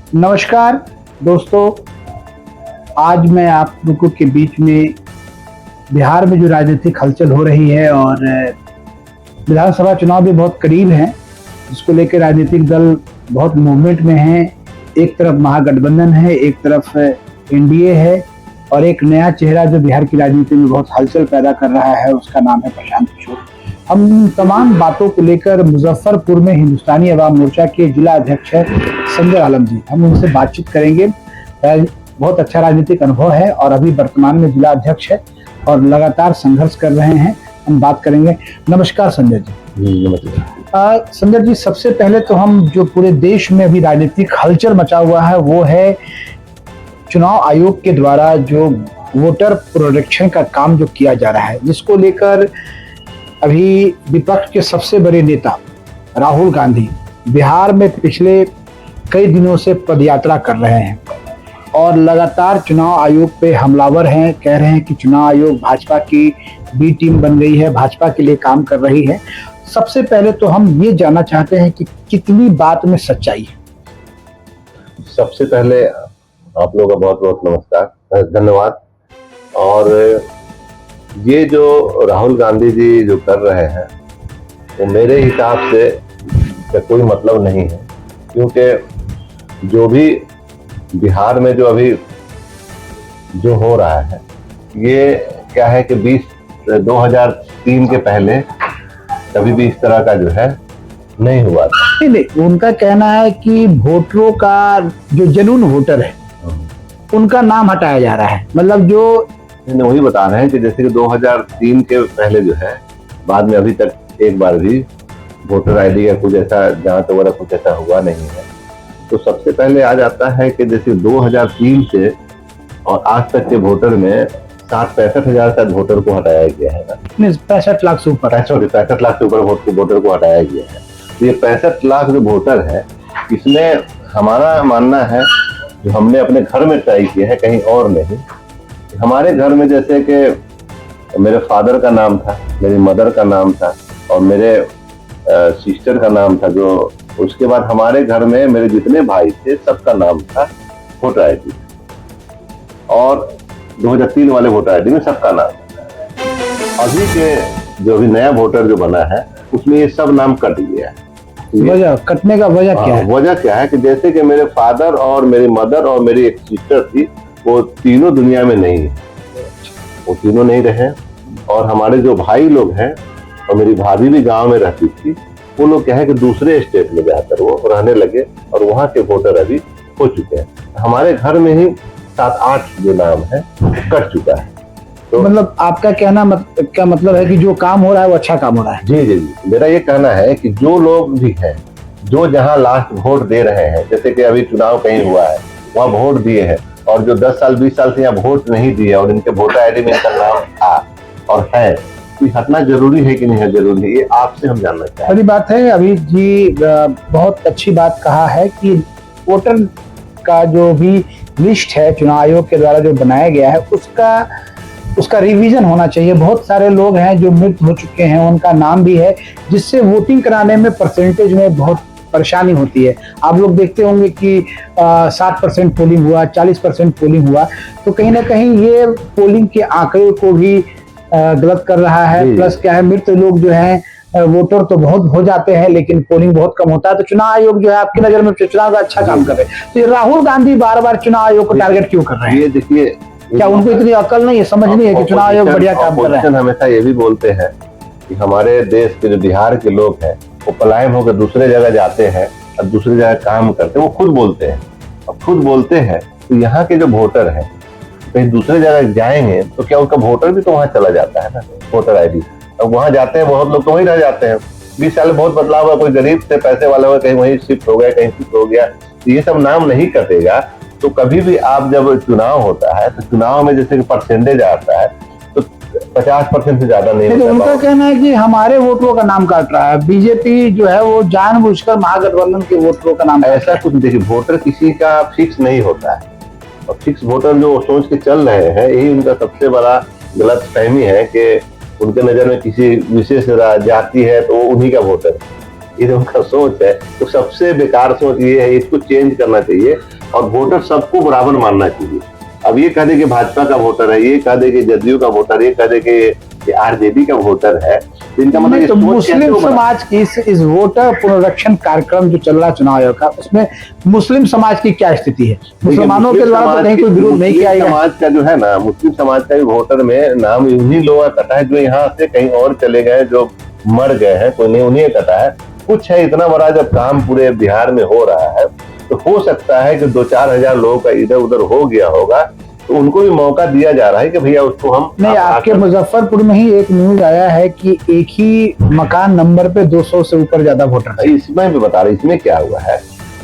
नमस्कार दोस्तों, आज मैं आप लोगों के बीच में बिहार में जो राजनीतिक हलचल हो रही है और विधानसभा चुनाव भी बहुत करीब हैं, जिसको लेकर राजनीतिक दल बहुत मूवमेंट में हैं। एक तरफ महागठबंधन है, एक तरफ एनडीए है और एक नया चेहरा जो बिहार की राजनीति में बहुत हलचल पैदा कर रहा है, उसका नाम है प्रशांत किशोर। हम तमाम बातों को लेकर मुजफ्फरपुर में हिंदुस्तानी अवाम मोर्चा के जिला अध्यक्ष है संजय आलम जी, हम उनसे बातचीत करेंगे। बहुत अच्छा राजनीतिक अनुभव है और अभी वर्तमान में जिला अध्यक्ष है और लगातार संघर्ष कर रहे हैं। हम बात करेंगे। नमस्कार संजय जी। नमस्कार। संजय जी, सबसे पहले तो हम जो पूरे देश में अभी राजनीतिक हलचल मचा हुआ है वो है चुनाव आयोग के द्वारा जो वोटर प्रोटेक्शन का काम जो किया जा रहा है, जिसको लेकर अभी विपक्ष के सबसे बड़े नेता राहुल गांधी बिहार में पिछले कई दिनों से पदयात्रा कर रहे हैं और लगातार चुनाव आयोग पे हमलावर हैं। कह रहे हैं कि चुनाव आयोग भाजपा की बी टीम बन गई है, भाजपा के लिए काम कर रही है। सबसे पहले तो हम ये जानना चाहते हैं कि कितनी बात में सच्चाई है। सबसे पहले आप लोगों का बहुत बहुत नमस्कार, धन्यवाद। और ये जो राहुल गांधी जी जो कर रहे हैं वो मेरे हिसाब से कोई मतलब नहीं है, क्योंकि जो भी बिहार में जो अभी जो हो रहा है ये क्या है कि 2003 के पहले कभी भी इस तरह का जो है नहीं हुआ था। नहीं, उनका कहना है कि वोटरों का जो जनून वोटर है उनका नाम हटाया जा रहा है। मतलब जो वही बता रहे हैं कि जैसे कि 2003 के पहले जो है, बाद में अभी तक एक बार भी वोटर आईडी का कुछ ऐसा जांच वगैरह कुछ ऐसा हुआ नहीं है। तो सबसे पहले आ जाता है कि जैसे 2003 से और आज तक के वोटर में 65 हजार शायद वोटर को हटाया गया है ना, 65 लाख से ऊपर 65 लाख से ऊपर वोटर को हटाया गया है। तो ये 65 लाख जो वोटर है, इसमें हमारा मानना है जो हमने अपने घर में ट्राई किया है, कहीं और नहीं। हमारे घर में जैसे कि मेरे फादर का नाम था, मेरी मदर का नाम था और मेरे सिस्टर का नाम था, जो उसके बाद हमारे घर में मेरे जितने भाई थे सबका नाम था वोटर आईडी, और 2003 वाले वोटर आईडी में सबका नाम था। अभी के जो अभी नया वोटर जो बना है उसमें ये सब नाम कट गया है। वजह कटने का वजह क्या है? वजह क्या है कि जैसे कि मेरे फादर और मेरी मदर और मेरी एक सिस्टर थी, वो तीनों दुनिया में नहीं है, वो तीनों नहीं रहे। और हमारे जो भाई लोग हैं और मेरी भाभी भी गांव में रहती थी, वो लोग क्या है कि दूसरे स्टेट में जाकर वो रहने लगे और वहां के वोटर अभी हो चुके हैं। हमारे घर में ही 7-8 जो नाम है कट चुका है। तो मतलब आपका कहना क्या मतलब है कि जो काम हो रहा है वो अच्छा काम हो रहा है? जी जी जी, मेरा ये कहना है कि जो लोग भी हैं, जो जहाँ लास्ट वोट दे रहे हैं, जैसे कि अभी चुनाव कहीं हुआ है वहाँ वोट दिए हैं, और जो 10 साल 20 साल से यहाँ वोट नहीं दिए और इनके वोटर आईडी में इनका नाम था और है, तो हटना जरूरी है कि नहीं है जरूरी है, ये आपसे हम जानना चाहते हैं। बड़ी बात है। अभी जी बहुत अच्छी बात कहा है कि वोटर का जो भी लिस्ट है चुनाव आयोग के द्वारा जो बनाया गया है उसका रिवीजन होना चाहिए। बहुत सारे लोग हैं जो मृत हो चुके हैं, उनका नाम भी है, जिससे वोटिंग कराने में परसेंटेज में बहुत परेशानी होती है। आप लोग देखते होंगे कि 60% पोलिंग हुआ, 40% पोलिंग हुआ, तो कहीं ना कहीं ये पोलिंग के आंकड़े को भी गलत कर रहा है। प्लस क्या है, मृत लोग जो हैं वोटर तो बहुत हो जाते हैं लेकिन पोलिंग बहुत कम होता है। तो चुनाव आयोग जो है आपकी नजर में चुनाव का अच्छा काम कर रहे हैं, तो राहुल गांधी बार बार चुनाव आयोग को टारगेट क्यों कर रहे हैं? ये देखिए, क्या उनको इतनी अकल नहीं है, समझ नहीं है कि चुनाव आयोग बढ़िया काम कर रहा है? हमेशा ये भी बोलते हैं कि हमारे देश के जो बिहार के लोग हैं वो पलायन होकर दूसरे जगह जाते हैं और दूसरी जगह काम करते हैं। वो खुद बोलते हैं, और खुद बोलते हैं तो यहाँ के जो वोटर हैं कहीं दूसरे जगह जाएंगे तो क्या उनका वोटर भी तो वहाँ चला जाता है ना, वोटर आईडी। अब वहाँ जाते हैं बहुत लोग तो वहीं रह जाते हैं। 20 साल में बहुत बदलाव हुआ, कोई गरीब से पैसे वाला हुआ, कहीं वहीं शिफ्ट हो गया, कहीं शिफ्ट हो गया। तो ये सब नाम नहीं कटेगा। तो कभी भी आप जब चुनाव होता है तो चुनाव में जैसे परसेंटेज आता है तो 50% से ज्यादा नहीं होता। उनका कहना है कि हमारे वोटरों का नाम काट रहा है बीजेपी, जो है वो जानबूझकर महागठबंधन के वोटरों का नाम। ऐसा कुछ देखिए, वोटर किसी का फिक्स नहीं होता है, और फिक्स वोटर जो सोच के चल रहे हैं यही उनका सबसे बड़ा गलतफहमी है कि उनके नजर में किसी विशेष जाति है तो उन्हीं का वोटर है। ये जो उनका सोच है वो सबसे बेकार सोच ये है, इसको चेंज करना चाहिए और वोटर सबको बराबर मानना चाहिए। अब ये कह दे कि भाजपा का वोटर है, ये कह दे कि जदयू का वोटर, ये कह दे कि आरजेडी का वोटर है, इनका मतलब नहीं, तो मुस्लिम समाज की इस वोटर पुनरीक्षण कार्यक्रम जो चल रहा है चुनाव आयोग का, उसमें मुस्लिम समाज की क्या स्थिति है? मुसलमानों के द्वारा तो कहीं कोई विरोध नहीं किया गया। समाज का जो है ना, मुस्लिम समाज का भी वोटर में नाम उन्हीं लोगों का कटा है जो यहाँ से कहीं और चले गए, जो मर गए हैं, कोई नहीं उन्हीं का कटा है। कुछ है इतना बड़ा जब काम पूरे बिहार में हो रहा है तो हो सकता है कि 2-4 हजार लोगों का इधर उधर हो गया होगा, तो उनको भी मौका दिया जा रहा है कि भैया उसको हम नहीं। आपके मुजफ्फरपुर में ही एक न्यूज आया है कि एक ही मकान नंबर पे 200 से ऊपर ज्यादा वोटर थे। इसमें भी बता रहे, इसमें क्या हुआ है,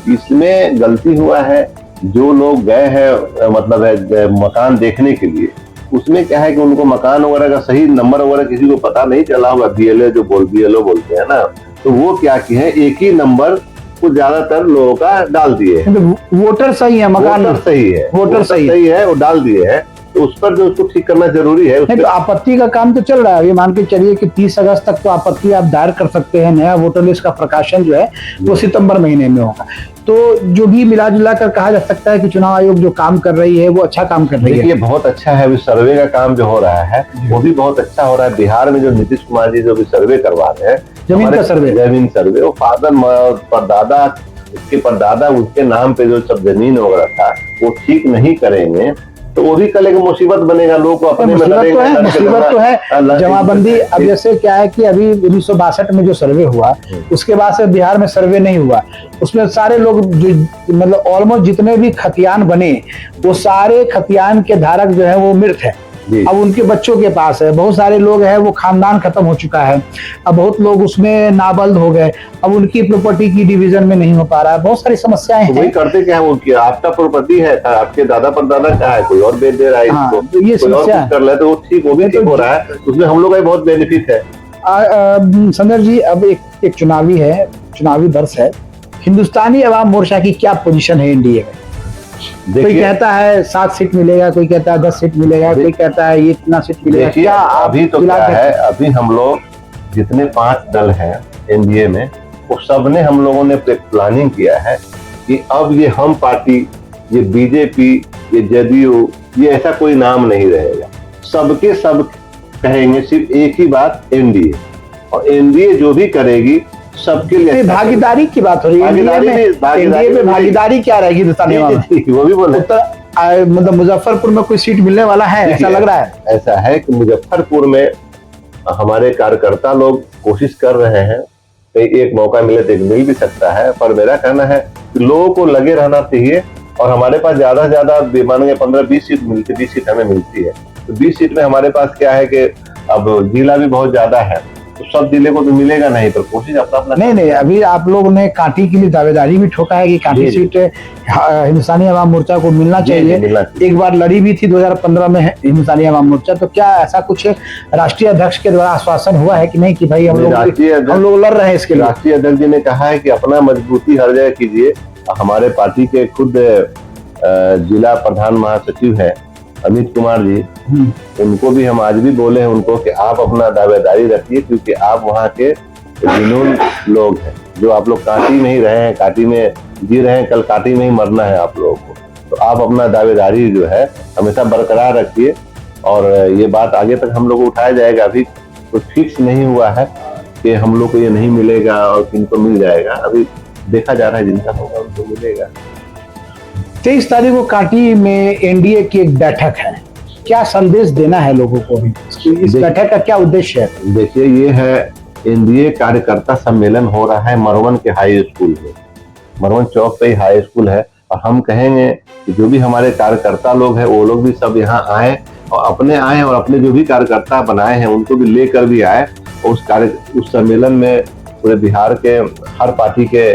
इसमें गलती हुआ है जो लोग गए हैं मतलब है मकान देखने के लिए, उसमें क्या है कि उनको मकान वगैरह का सही नंबर वगैरह किसी को पता नहीं चला होगा। बीएलओ बोलते हैं ना, तो वो क्या किए हैं, एक ही नंबर को ज्यादातर लोगों का डाल दिए हैं। वोटर सही है, मकान वोटर सही है, वोटर सही है, वो डाल दिए हैं, तो उस पर जो उसको ठीक करना जरूरी है। तो आपत्ति का काम तो चल रहा है। अभी मान के चलिए कि 30 अगस्त तक तो आपत्ति आप दायर कर सकते हैं। नया वोटर लिस्ट का प्रकाशन जो है वो सितंबर महीने में होगा। तो जो भी मिला जुला कर कहा जा सकता है कि चुनाव आयोग जो काम कर रही है वो अच्छा काम कर रही है। ये बहुत अच्छा है। अभी सर्वे का काम जो हो रहा है वो भी बहुत अच्छा हो रहा है। बिहार में जो नीतीश कुमार जी जो भी सर्वे करवा रहे हैं, जमीन सर्वे, वो फादर परदादा, उसके परदादा उसके नाम पे जो सब जमीन वगैरह था वो ठीक नहीं करेंगे तो वो भी कल एक मुसीबत बनेगा। लोगों को अपने मुसीबत तो है जमाबंदी। अब जैसे क्या है कि अभी 1962 में जो सर्वे हुआ उसके बाद से बिहार में सर्वे नहीं हुआ। उसमें सारे लोग जो मतलब ऑलमोस्ट जितने भी खतियान बने वो सारे खतियान के धारक जो है वो मृत है। अब उनके बच्चों के पास है, बहुत सारे लोग हैं वो खानदान खत्म हो चुका है। अब बहुत लोग उसमें नाबल्द हो गए, अब उनकी प्रॉपर्टी की डिवीजन में नहीं हो पा रहा है। बहुत सारी समस्याएं हैं। वही करते क्या है, वो आपका प्रॉपर्टी है, आपके दादा परदादा का है, कोई और बेच दे रहा है इसको, तो ये समस्या कर ले तो वो ठीक, वो भी ठीक हो रहा है। उसमें हम लोग का बहुत बेनिफिट है। संदर जी, अब एक चुनावी वर्ष है। हिंदुस्तानी अवाम मोर्चा की क्या पोजीशन है एनडीए में? कोई कहता है 7 सीट मिलेगा, कोई कहता है 10 सीट मिलेगा, कोई कहता है ये इतना सीट मिलेगा। क्या अभी तो क्या है, अभी हम लोग जितने 5 दल हैं एनडीए में, वो सब ने हम लोगों ने प्लानिंग किया है कि अब ये हम पार्टी, ये बीजेपी, ये जदयू, ये ऐसा कोई नाम नहीं रहेगा। सबके सब कहेंगे सिर्फ एक ही बात, एनडीए। और एनडीए जो भी करेगी सबके लिए भागीदारी की बात हो रही है। एनडीए में भागीदारी क्या रहेगी हिंदुस्तानी वो भी बोले मतलब मुजफ्फरपुर में कोई सीट मिलने वाला है ऐसा लग रहा है? ऐसा है कि मुजफ्फरपुर में हमारे कार्यकर्ता लोग कोशिश कर रहे हैं, कहीं एक मौका मिले तो मिल भी सकता है। पर मेरा कहना है कि लोगों को लगे रहना चाहिए। और हमारे पास ज्यादा से ज्यादा मान के 15-20 सीट मिलती, 20 सीट हमें मिलती है। तो 20 सीट में हमारे पास क्या है कि अब जिला भी बहुत ज्यादा है, तो सब जिले को तो मिलेगा नहीं, पर कोशिश अपना नहीं। अभी आप लोग ने कांटी के लिए दावेदारी भी ठोका है कि कांटी सीट हिंदुस्तानी अवाम मोर्चा को मिलना चाहिए। एक बार लड़ी भी थी 2015 में हिंदुस्तानी अवाम मोर्चा। तो क्या ऐसा कुछ राष्ट्रीय अध्यक्ष के द्वारा आश्वासन हुआ है कि नहीं कि भाई हम लोग लड़ रहे हैं इसके लिए? राष्ट्रीय अध्यक्ष जी ने कहा है कि अपना मजबूती हर जगह कीजिए। हमारे पार्टी के खुद जिला प्रधान महासचिव है अमित कुमार जी, उनको भी हम आज भी बोले हैं उनको कि आप अपना दावेदारी रखिए, क्योंकि आप वहाँ के जिनून लोग हैं। जो आप लोग कांटी में ही रहे हैं, कांटी में जी रहे हैं, कल कांटी में ही मरना है आप लोगों को। तो आप अपना दावेदारी जो है हमेशा बरकरार रखिए और ये बात आगे तक हम लोग को उठाया जाएगा। अभी तो फिक्स नहीं हुआ है कि हम लोग को ये नहीं मिलेगा और किनको मिल जाएगा। अभी देखा जा रहा है, जिनका होगा उनको मिलेगा। 23 तारीख को कांटी में एनडीए की एक बैठक है, क्या संदेश देना है लोगों को? इस बैठक का क्या उद्देश्य है? देखिए, ये है एनडीए कार्यकर्ता सम्मेलन हो रहा है मरवन के हाई स्कूल में। मरवन चौक पे ही हाई स्कूल है। और हम कहेंगे कि जो भी हमारे कार्यकर्ता लोग हैं वो लोग भी सब यहाँ आए और अपने जो भी कार्यकर्ता बनाए हैं उनको भी लेकर भी आए। और उस सम्मेलन में पूरे बिहार के हर पार्टी के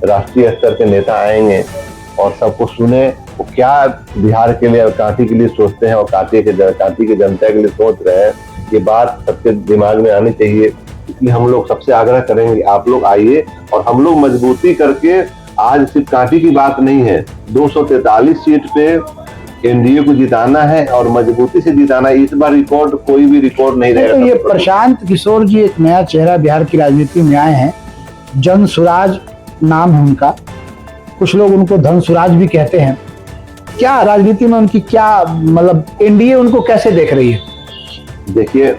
राष्ट्रीय स्तर के नेता आएंगे और सबको सुने वो क्या बिहार के लिए और कांटी के लिए सोचते हैं और कांटी के जनता के लिए सोच रहे हैं। ये बात सबके दिमाग में आनी चाहिए। इसलिए हम लोग सबसे आग्रह करेंगे आप लोग आइए और हम लोग मजबूती करके, आज सिर्फ कांटी की बात नहीं है, 243 सीट पे एनडीए को जिताना है और मजबूती से जिताना है। इस बार कोई भी रिकॉर्ड नहीं रहेगा। तो ये प्रशांत किशोर जी एक नया चेहरा बिहार की राजनीति में आए हैं, जन सुराज नाम है उनका, कुछ लोग उनको धन सुराज भी कहते हैं। क्या राजनीति में उनकी क्या मतलब, एनडीए उनको कैसे देख रही है? देखिए,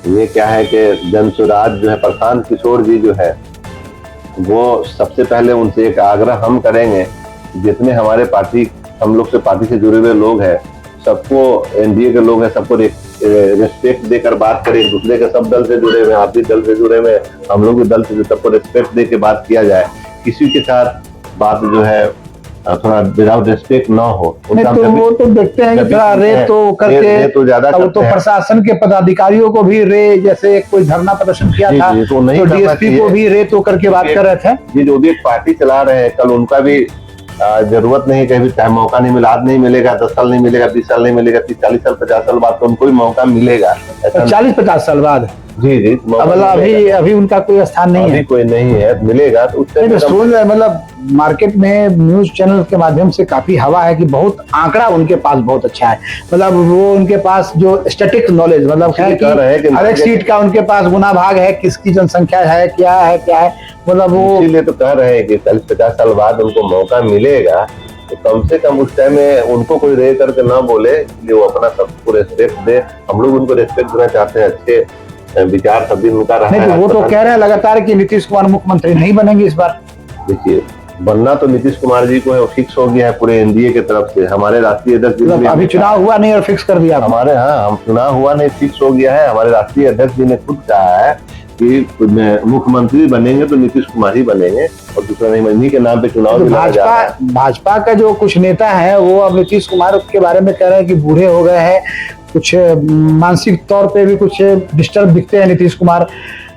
ये क्या है कि जनसुराज जो है, प्रशांत किशोर जी जो है, वो सबसे पहले उनसे एक आग्रह हम करेंगे, जितने हमारे पार्टी, हम लोग से पार्टी से जुड़े हुए लोग हैं, सबको, एनडीए के लोग हैं, सबको रेस्पेक्ट देकर बात करें। एक दूसरे के सब दल से जुड़े हुए, आप भी दल से जुड़े हुए, हम लोग भी दल से, सबको रेस्पेक्ट दे के बात किया जाए। किसी के साथ बात जो है थोड़ा विदाउट रेस्पेक्ट ना हो। नहीं तो वो तो देखते हैं कि थोड़ा रे तो करके, तो ज्यादा तो प्रशासन के पदाधिकारियों को भी रे, जैसे कोई धरना प्रदर्शन किया था तो डीएसपी को भी रे तो करके बात कर रहे थे। ये जो भी एक पार्टी चला रहे हैं, कल उनका भी जरूरत नहीं, कहीं भी टाइम मौका नहीं मिला, आज नहीं मिलेगा, 10 साल नहीं मिलेगा, 20 साल नहीं मिलेगा, 30, 40 साल, 50 साल बाद तो उनको भी मौका मिलेगा। 40-50 साल बाद? जी, मतलब अभी उनका कोई स्थान नहीं है, कोई नहीं है, मिलेगा तो उससे मतलब मार्केट में न्यूज चैनल के माध्यम से काफी हवा है कि बहुत आंकड़ा उनके पास बहुत अच्छा है। मतलब वो उनके पास जो स्टैटिक नॉलेज, मतलब है कि हर एक सीट का उनके पास गुना भाग है, किसकी जनसंख्या है, क्या है, मतलब वो इसीलिए तो कह रहे हैं कि 40-50 साल बाद उनको मौका मिलेगा, तो कम से कम उस टाइम में उनको कोई रे करके ना बोले, इसलिए वो अपना सबको रेस्पेक्ट दे। हम लोग उनको रेस्पेक्ट देना चाहते हैं, अच्छे विचार सब दिन उनका रहा है। वो तो कह रहे हैं लगातार कि नीतीश कुमार मुख्यमंत्री नहीं बनेंगे इस बार। देखिए, बनना तो नीतीश कुमार जी को है, फिक्स हो गया है पूरे एनडीए की तरफ से। हमारे राष्ट्रीय अध्यक्ष, अभी चुनाव हुआ नहीं और फिक्स कर दिया हमारे, हाँ, हम चुनाव हुआ नहीं, फिक्स हो गया है। हमारे राष्ट्रीय अध्यक्ष जी ने खुद कहा है कि मुख्यमंत्री बनेंगे तो नीतीश कुमार ही बनेंगे, और दूसरा नहीं। इन्हीं के नाम पे चुनाव तो भाजपा का जो कुछ नेता है वो अब नीतीश कुमार के बारे में कह रहे हैं कि बूढ़े हो गए हैं, कुछ मानसिक तौर पे भी कुछ डिस्टर्ब दिखते हैं नीतीश कुमार,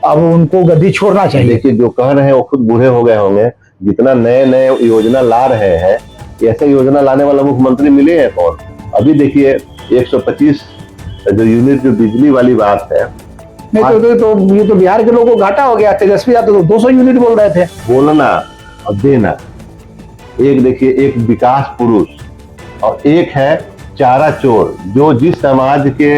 अब उनको गद्दी छोड़ना चाहिए। देखिए, जो कह रहे हैं वो खुद बूढ़े हो गए होंगे। जितना नए योजना ला रहे हैं, ऐसे योजना लाने वाला मुख्यमंत्री मिले हैं कौन? अभी देखिए 125 जो यूनिट, जो बिजली वाली बात है, नहीं तो ये तो बिहार के लोगों को घाटा हो गया। तेजस्वी यादव तो 200 यूनिट बोल रहे थे। बोलना और देना, एक देखिए, एक विकास पुरुष और एक है चारा चोर, जो जिस समाज के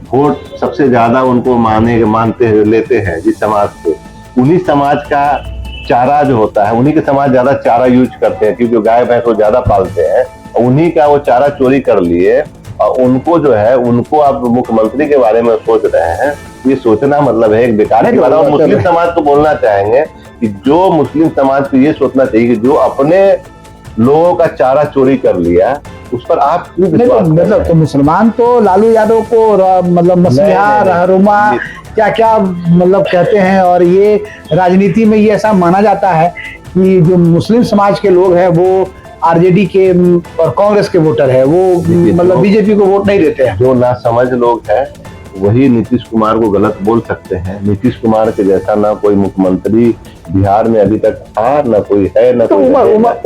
वोट सबसे ज्यादा उनको मानते लेते हैं, जिस समाज से, उन्हीं समाज का चारा जो होता है, उन्हीं के समाज ज्यादा चारा यूज करते हैं, क्योंकि गाय भैंस को ज्यादा पालते हैं, उन्हीं का वो चारा चोरी कर लिए, और उनको जो है, उनको आप मुख्यमंत्री के बारे में सोच रहे हैं। ये सोचना मतलब है एक बेकार की बात। और मुस्लिम समाज को बोलना चाहेंगे कि जो मुस्लिम समाज को ये सोचना चाहिए कि जो अपने लोगों का चारा चोरी कर लिया, उस पर आप क्यों विश्वास कर रहे हैं? तो मुसलमान तो लालू यादव को मतलब मसीहा, रहनुमा, क्या क्या मतलब कहते हैं, और ये राजनीति में ये ऐसा माना जाता है कि जो मुस्लिम समाज के लोग हैं वो आरजेडी के और कांग्रेस के वोटर है, वो मतलब बीजेपी को वोट नहीं देते हैं। जो ना समझ लोग हैं वही नीतीश कुमार को गलत बोल सकते हैं। नीतीश कुमार के जैसा ना कोई मुख्यमंत्री बिहार में अभी तक था, ना कोई है, ना तो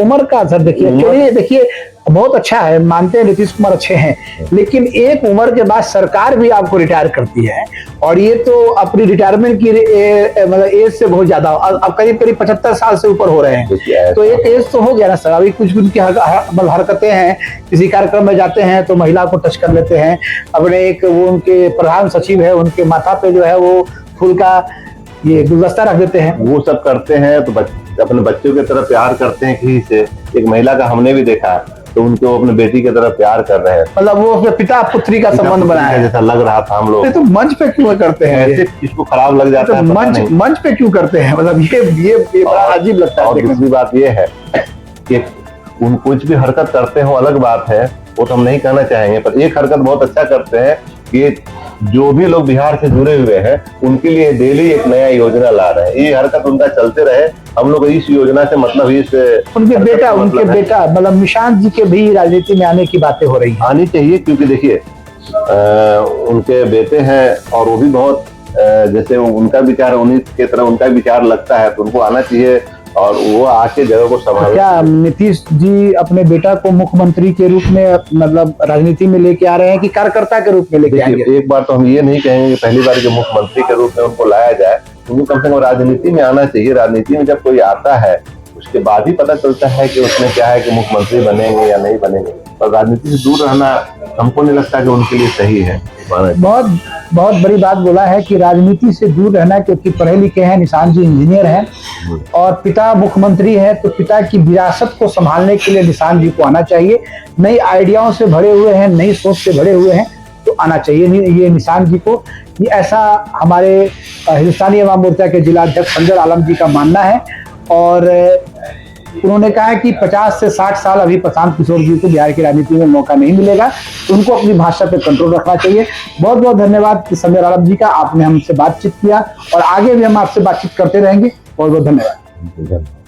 उम्र का असर देखिए बहुत अच्छा है, मानते हैं नीतीश कुमार अच्छे हैं, लेकिन एक उम्र के बाद सरकार भी आपको रिटायर करती है, और ये तो अपनी रिटायरमेंट की मतलब एज से बहुत ज्यादा, अब करीब 75 साल से ऊपर हो रहे हैं, तो एक एज तो हो गया ना सर। अभी कुछ उनकी हरकतें हैं, किसी कार्यक्रम में जाते हैं तो महिला को टच कर लेते हैं, अपने एक वो उनके प्रधान सचिव है, उनके माथा पे जो है वो फूल का ये गुलदस्ता रख देते हैं, वो सब करते हैं। तो अपने बच्चों की तरफ प्यार करते हैं किसी से। एक महिला का हमने भी देखा, तो उनको अपने बेटी की तरफ प्यार कर रहे हैं, मतलब वो अपने पिता पुत्री का संबंध बनाया जैसा लग रहा था हम लोग। तो मंच पे क्यों करते हैं ऐसे? इसको खराब लग जाता है, मंच पे क्यों करते हैं, मतलब ये बड़ा अजीब लगता है। और दूसरी बात ये है कि उन कुछ भी हरकत करते हो अलग बात है, वो तो हम नहीं कहना चाहेंगे, पर एक हरकत बहुत अच्छा करते हैं कि जो भी लोग बिहार से जुड़े हुए हैं उनके लिए डेली एक नया योजना ला रहे हैं। ये हरकत उनका चलते रहे। हम लोग इस योजना से मतलब उनके बेटा मतलब निशांत जी के भी राजनीति में आने की बातें हो रही हैं। आनी चाहिए, क्योंकि देखिए उनके बेटे हैं और वो भी बहुत जैसे उनका विचार, उन्हीं के तरह उनका विचार लगता है, तो उनको आना चाहिए और वो आके जगह को संभाले। क्या नीतीश जी अपने बेटा को मुख्यमंत्री के रूप में मतलब राजनीति में लेके आ रहे हैं कि कार्यकर्ता के रूप में लेके आएंगे? एक बार तो हम ये नहीं कहेंगे कि पहली बार के मुख्यमंत्री के रूप में उनको लाया जाए, उनको कम से कम राजनीति में आना चाहिए। राजनीति में जब कोई आता है उसके बाद ही पता चलता है कि उसमें क्या है कि मुख्यमंत्री बनेंगे या नहीं बनेंगे। और राजनीति से दूर रहना हमको नहीं लगता कि उनके लिए सही है। बहुत बहुत बड़ी बात बोला है कि राजनीति से दूर रहना, क्योंकि पढ़े लिखे हैं, निशान जी इंजीनियर हैं और पिता मुख्यमंत्री है, तो पिता की विरासत को संभालने के लिए निशान जी को आना चाहिए। नई आइडियाओं से भरे हुए हैं, नई सोच से भरे हुए हैं, तो आना चाहिए ये निशान जी को। ये ऐसा हमारे हिंदुस्तानी अवाम मोर्चा के जिला अध्यक्ष संजय आलम जी का मानना है। और उन्होंने कहा है कि 50 से 60 साल अभी प्रशांत किशोर जी को बिहार की राजनीति में मौका नहीं मिलेगा, तो उनको अपनी भाषा पे कंट्रोल रखना चाहिए। बहुत बहुत धन्यवाद संजय आलम जी का, आपने हमसे बातचीत किया और आगे भी हम आपसे बातचीत करते रहेंगे। बहुत बहुत धन्यवाद।